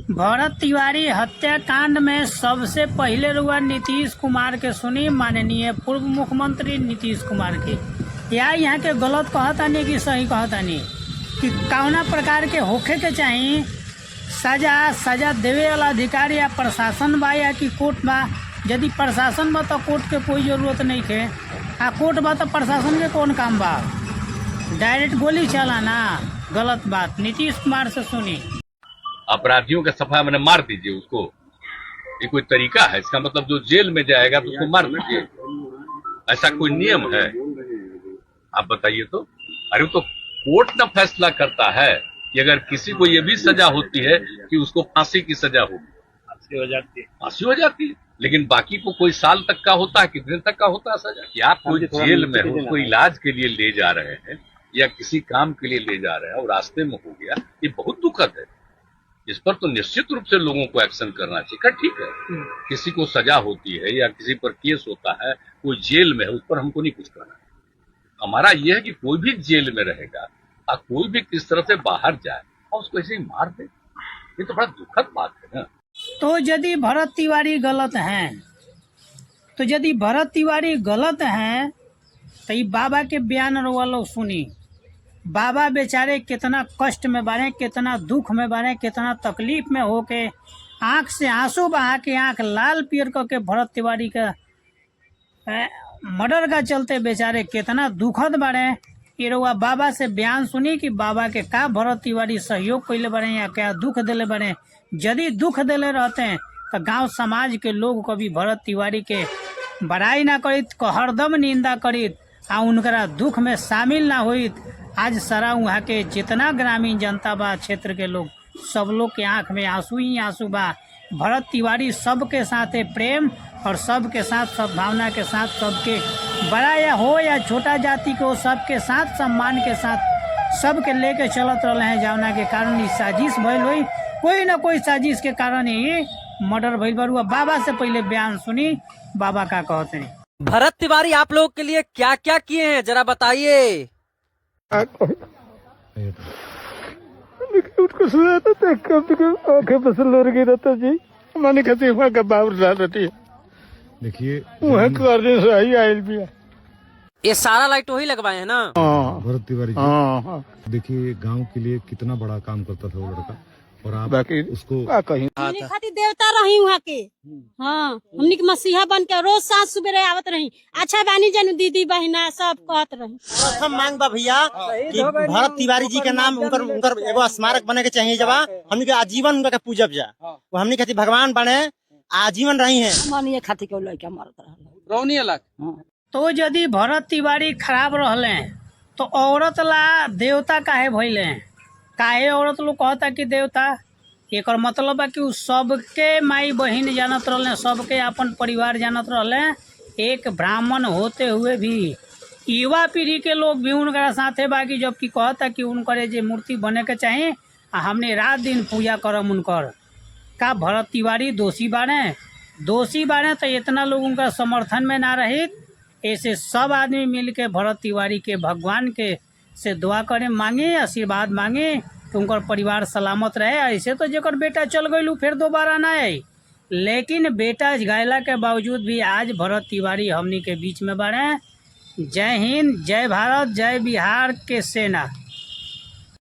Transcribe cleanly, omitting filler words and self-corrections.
भरत तिवारी हत्याकांड में सबसे पहले रुआ नीतीश कुमार के सुनी, माननीय पूर्व मुख्यमंत्री नीतीश कुमार के। या यहाँ के गलत कहतानी कि सही कहतानी कि कौना प्रकार के होखे के चाहिए सजा देवे वाला अधिकारी या प्रशासन बा या कि कोर्ट बा। यदि प्रशासन बा तो कोर्ट के कोई जरूरत नहीं है, आ कोर्ट बा तो प्रशासन के कौन काम बा। डायरेक्ट गोली चलाना गलत बात। नीतीश कुमार से सुनी। अपराधियों का सफा मैंने मार दीजिए उसको, ये कोई तरीका है? इसका मतलब जो जेल में जाएगा तो उसको मार दीजिए, ऐसा कोई नियम है? आप बताइए तो। अरे तो कोर्ट ना फैसला करता है कि अगर किसी को ये भी सजा होती है कि उसको फांसी की सजा होगी, फांसी हो जाती है। लेकिन बाकी को कोई साल तक का होता है, कितने तक का होता है सजा? कि आप कोई जेल में हो, उसको इलाज के लिए ले जा रहे हैं या किसी काम के लिए ले जा रहे हैं और रास्ते में हो गया, ये बहुत दुखद है। इस पर तो निश्चित रूप से लोगों को एक्शन करना चाहिए। ठीक है, किसी को सजा होती है या किसी पर केस होता है, कोई जेल में है, उस पर हमको नहीं कुछ करना। हमारा यह है कि कोई भी जेल में रहेगा और कोई भी किस तरह से बाहर जाए और उसको ऐसे ही मार दे, ये तो बड़ा दुखद बात है ना। तो यदि भरत तिवारी गलत हैं तो ये बाबा के बयान रुआ लोग सुनी। बाबा बेचारे कितना कष्ट में बारे, कितना दुख में बारे, कितना तकलीफ में होके आंख से आंसू बहा के, आंख लाल पियर करके भरत तिवारी का मर्डर का चलते बेचारे कितना दुखद बारे। ये रुआ बाबा से बयान सुनी कि बाबा के का भरत तिवारी सहयोग कैले बारे या क्या दुख दिले बारे। यदि दुख दिले रहते हैं तो गांव समाज के लोग कभी भरत तिवारी के बड़ाई ना करित, हरदम निंदा करित आ उनकरा दुख में शामिल ना होइत। आज सारा वहाँ के जितना ग्रामीण जनता बा, क्षेत्र के लोग, सब लोग के आंख में आंसू ही आंसू बा। भरत तिवारी सबके साथ प्रेम और सबके साथ सद्भावना के साथ, सबके बड़ा या हो या छोटा जाति को सबके साथ सम्मान के साथ सबके लेके चलत रहे हैं। जावना के कारण साजिश भइल हुई, कोई ना कोई साजिश के कारण ही मर्डर भइल बरुआ। बाबा से पहले बयान सुनी, बाबा का कहते हैं। भरत तिवारी आप लोगों के लिए क्या क्या किए हैं जरा बताइए। उसको सुना था आंखें पसंद हो रही रहता जी, मैंने कहते वहाँ का बाबू डाल रही है। देखिए वहाँ करने से ही आयल भी है। ये सारा लाइट वही लगवाए हैं ना भरत तिवारी जी। देखिए गांव के लिए कितना बड़ा काम करता था वो लड़का, और आप बाकी उसको कहीं खातिर देवता रही वहाँ के। हाँ, हमनी के मसीहा बन के रोज सांझ सुबह आवत रही। अच्छा बानी जनू दीदी बहिना सब कहत रही। प्रथम मांग बा भैया कि भरत तिवारी जी के नाम उनकर एगो स्मारक बने के चाहिए। जब हमनी के आजीवन उनका पूजब जा, वो हमनी कहती भगवान बने आजीवन रही है। मानिए खातिर के लड़का मारत रहा। तो यदि भरत तिवारी खराब रहले तो औरत ला देवता काहे भइले? काहे औरत लोग कहता कि देवता? एक मतलब है कि उ सबके माई बहन जानत रहले, सबके अपन परिवार जानत रहले। एक ब्राह्मण होते हुए भी युवा पीढ़ी के लोग भी उनका साथे बाकी, जबकि कहता कि उनकर जे मूर्ति बने के चाहिए आ हमने रात दिन पूजा करम उनकर। का भरत तिवारी दोषी बारे तो इतना लोग उनका समर्थन में ना रहित। ऐसे सब आदमी मिल के भरत तिवारी के भगवान के से दुआ करे, मांगे, आशीर्वाद मांगे तो उनका परिवार सलामत रहे। ऐसे तो जेकर बेटा चल गई फिर दोबारा ना आई, लेकिन बेटा गैला के बावजूद भी आज भरत तिवारी हमनी के बीच में बारे। जय हिंद, जय भारत, जय बिहार के सेना।